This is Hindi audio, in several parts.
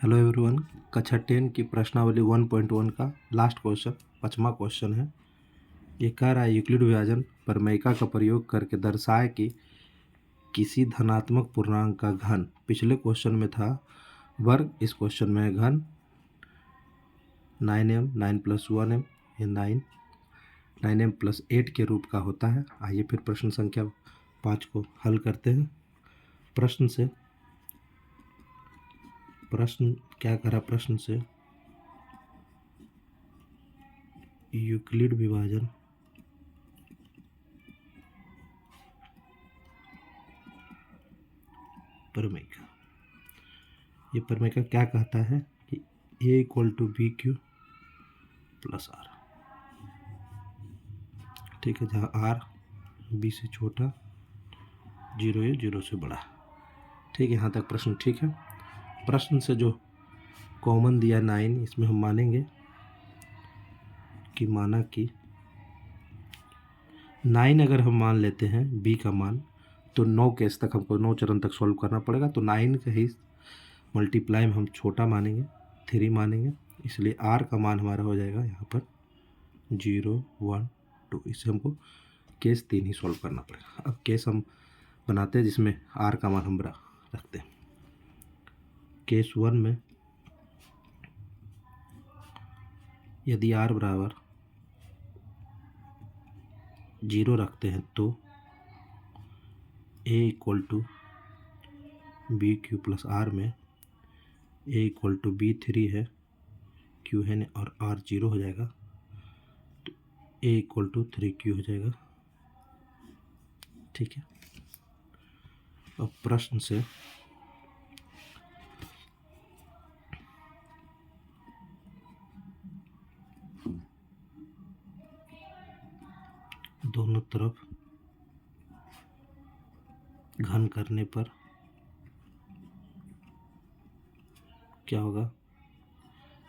Hello everyone. कक्षा 10 की प्रश्नावली 1.1 का लास्ट क्वेश्चन 5वां क्वेश्चन है। ये कह रहा है यूक्लिड विभाजन प्रमेयिका का प्रयोग करके दर्शाए कि किसी धनात्मक पूर्णांक का घन, पिछले क्वेश्चन में था वर्ग, इस क्वेश्चन में है घन 9m 9 + 1m, ये 9m + 8 के रूप का होता है। आइए फिर प्रश्न संख्या 5 को हल करते हैं। प्रश्न क्या करा? प्रश्न से यूक्लिड विभाजन प्रमेयिका, ये प्रमेयिका क्या कहता है कि a = bq + r, ठीक है, जहाँ r b से छोटा, 0 है 0 से बड़ा। ठीक है, यहाँ तक प्रश्न ठीक है। प्रश्न से जो कॉमन दिया 9, इसमें हम मानेंगे कि माना कि 9 अगर हम मान लेते हैं b का मान, तो 9 केस तक हमको 9 चरण तक सॉल्व करना पड़ेगा। तो 9 का ही मल्टीप्लाई में हम छोटा मानेंगे, 3 मानेंगे, इसलिए r का मान हमारा हो जाएगा यहाँ पर 0 1 2। इससे हमको केस 3 ही सॉल्व करना पड़ेगा। अब केस हम बनाते हैं जिसमें r का मान हम रखते हैं। केस 1 में यदि r बराबर 0 रखते हैं तो a = bq + r में a = b3 है, q है और r 0 हो जाएगा, तो a = 3q हो जाएगा। ठीक है। अब प्रश्न से दोनों तरफ घन करने पर क्या होगा?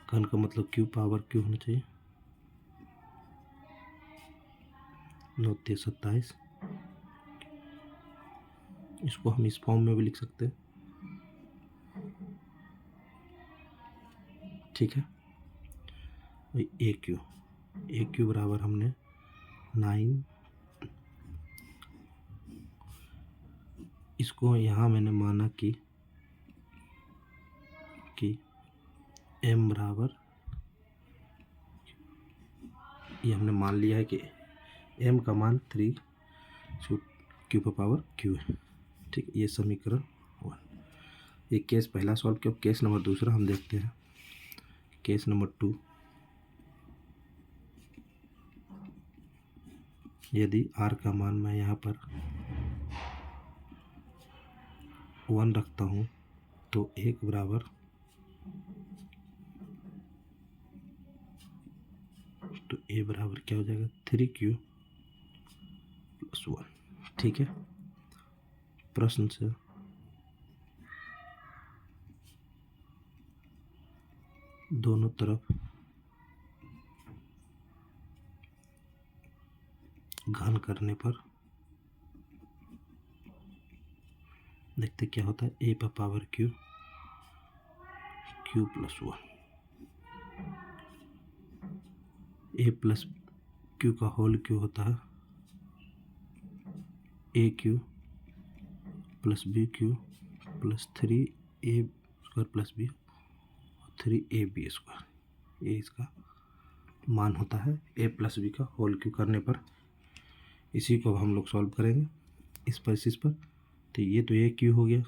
घन का मतलब q⁻q होना चाहिए, 9 × 27। इसको हम इस फॉर्म में भी लिख सकते हैं। ठीक है। ए क्यू बराबर हमने 9, इसको यहाँ मैंने माना कि m बराबर, ये हमने मान लिया है कि m का मान 3 q⁻q है। ठीक, ये समीकरण 1। ये केस पहला सॉल्व किया। केस नंबर दूसरा हम देखते हैं। केस नंबर 2, यदि r का मान मैं यहाँ पर 1 रखता हूँ तो 1 बराबर, तो a बराबर क्या हो जाएगा? 3q + 1। ठीक है। प्रश्न से दोनों तरफ घन करने पर देखते क्या होता है। a⁻q q + 1, a + q का होल क्यू होता है aq + bq + 3a² + b 3ab²। ये इसका मान होता है a + b का होल क्यू करने पर। इसी को अब हम लोग सॉल्व करेंगे इस पर। तो ये तो aq हो गया,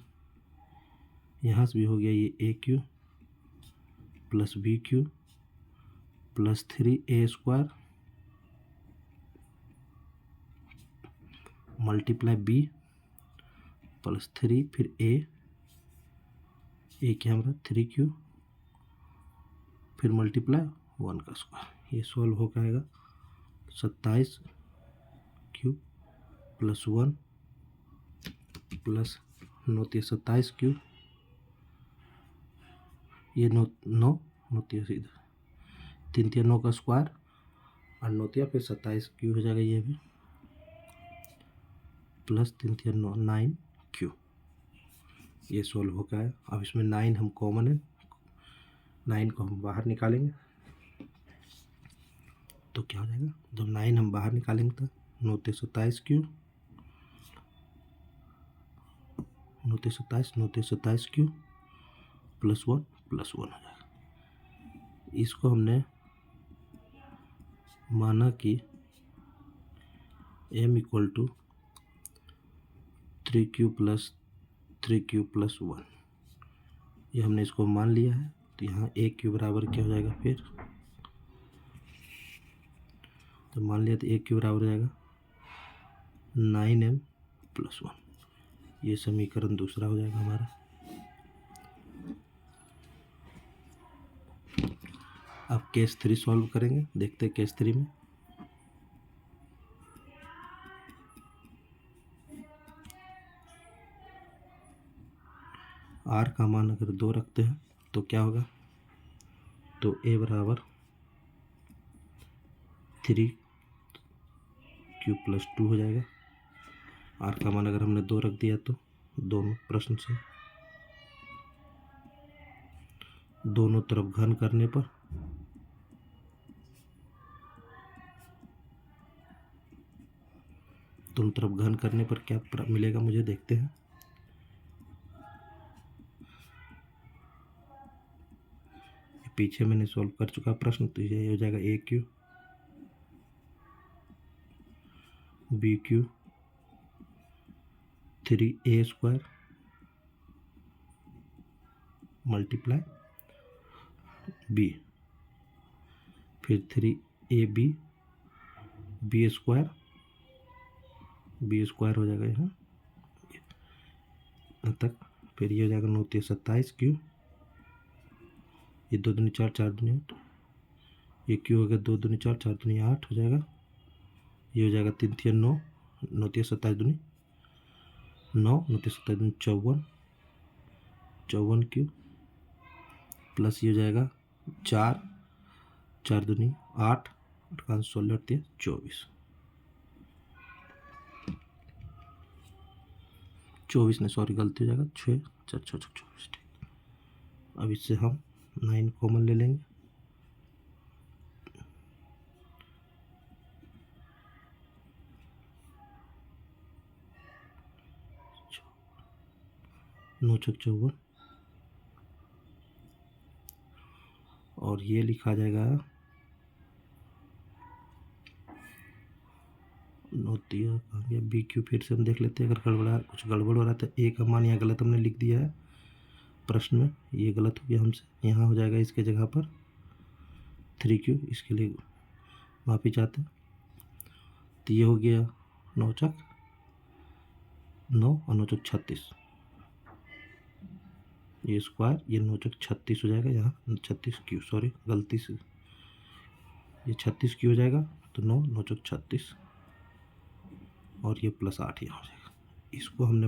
यहाँ से भी हो गया ये aq + bq + 3a² multiply b + 3, फिर a क्या हमारा 3q, फिर मल्टीप्लाई 1 का स्क्वायर। ये सॉल्व हो जाएगा 27q + 1 + 9 × 27q, ये 9 सीधा 3 × 9 का स्क्वायर और 9 फिर 27q हो जाएगा, ये भी + 3 × 9 9q। ये सॉल्व हो गया है। अब इसमें 9 हम कॉमन है, 9 को हम बाहर निकालेंगे तो क्या हो जाएगा, जब 9 हम बाहर निकालेंगे तो 9 × 27 क्यूब, 9 × 27, 9 × 27 क्यूब +1 हो जाएगा। इसको हमने माना कि m = 3q + 3q + 1, ये हमने इसको मान लिया है। तो यहाँ a³ बराबर क्या हो जाएगा, फिर तो मान लिया तो a³ बराबर हो जाएगा 9m + 1, ये समीकरण दूसरा हो जाएगा हमारा। अब केस 3 सॉल्व करेंगे, देखते हैं केस 3 में। r का मान अगर 2 रखते हैं तो क्या होगा, तो a बराबर 3q + 2 हो जाएगा। r का मान अगर हमने 2 रख दिया तो दोनों प्रश्न से दोनों तरफ घन करने पर क्या मिलेगा मुझे, देखते हैं। पीछे मैंने सॉल्व कर चुका प्रश्न, तो ये हो जाएगा a³ b³ 3a² × b, फिर 3ab b² हो जाएगा यहाँ तक। फिर ये हो जाएगा 9 × 27 क्यूब, ये 2 दूनी 4, 4 दूनी 8, ये क्यू हो गया 2 दूनी 4, 4 दूनी 8 हो जाएगा। ये हो जाएगा 3 × 9, 9 × 27 दूनी 9, 9 × 27 दूनी 54, 54 क्यूब प्लस ये हो जाएगा 4, 4 दूनी 8, 8 16 8 24, 24 नहीं सॉरी गलती हो जाएगा 6 4 6 24। ठीक, अब इससे हम 9 कॉमन ले लेंगे, नौ 54, और ये लिखा जाएगा 9 दिया कहाँ गया, b³ फिर से हम देख लेते हैं, अगर कुछ गड़बड़ हो रहा है तो a का मान यहाँ गलत हमने लिख दिया है प्रश्न में, ये गलत हो गया हमसे। यहाँ हो जाएगा इसके जगह पर 3q, इसके लिए माफ़ी चाहते हैं। तो ये हो गया 9 × 9 और 9 × 36, ये स्क्वायर, ये 9 × 36 हो जाएगा, यहाँ 36q सॉरी गलती से ये 36q हो जाएगा, तो 9 9 × 36 और ये +8 यहाँ हो जाएगा। इसको हमने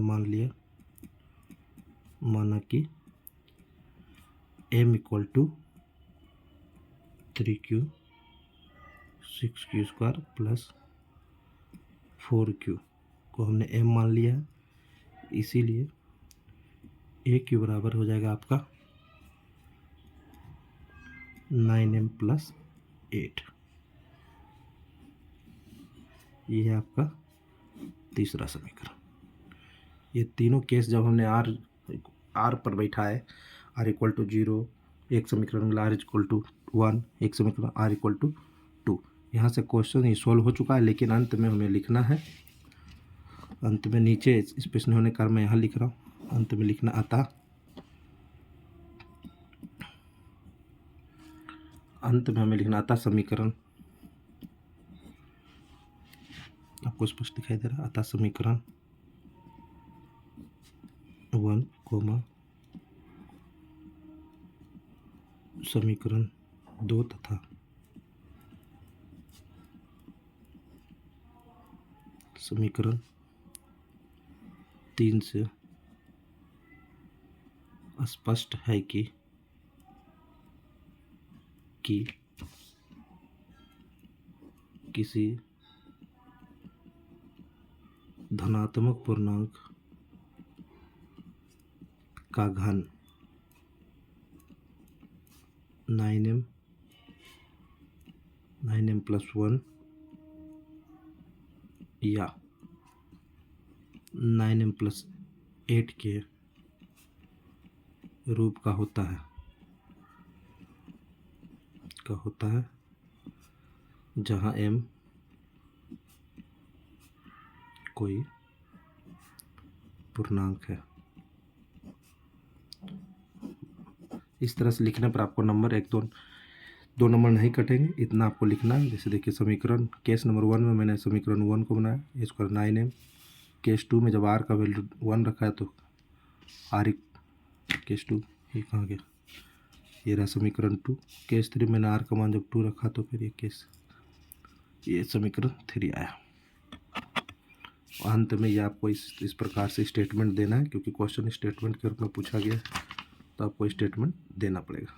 माना कि m = 3q 6q² + 4q को हमने m मान लिया है, इसीलिए a³ बराबर हो जाएगा आपका 9m + 8। ये है आपका तीसरा समीकरण। ये तीनों केस जब हमने r पर बैठा है, r = 0 एक समीकरण मिला, r = 1 एक समीकरण, r = 2, यहाँ से क्वेश्चन ये सॉल्व हो चुका है। लेकिन अंत में हमें लिखना है, अंत में नीचे स्पेस नहीं होने कारण मैं यहाँ लिख रहा हूँ, अंत में लिखना अतः अंत में हमें लिखना अतः समीकरण, आपको स्पष्ट दिखाई दे रहा है, अतः समीकरण 1, समीकरण 2 तथा समीकरण 3 से स्पष्ट है कि किसी धनात्मक पूर्णांक का घन 9m 9m + 1 या 9m + 8 के रूप का होता है जहाँ m कोई पूर्णांक है। इस तरह से लिखने पर आपको नंबर दो नंबर नहीं कटेंगे, इतना आपको लिखना है। जैसे देखिए समीकरण केस नंबर 1 में मैंने समीकरण 1 को बनाया, इसको 9m। केस 2 में जब r का वैल्यू 1 रखा है तो r केस 2 ये कहाँ गया, ये रहा समीकरण 2। केस 3 मैंने r का मान जब 2 रखा तो फिर ये समीकरण 3 आया। अंत में ये आपको इस प्रकार से स्टेटमेंट देना है, क्योंकि क्वेश्चन स्टेटमेंट के रूप में पूछा गया है तो आपको स्टेटमेंट देना पड़ेगा।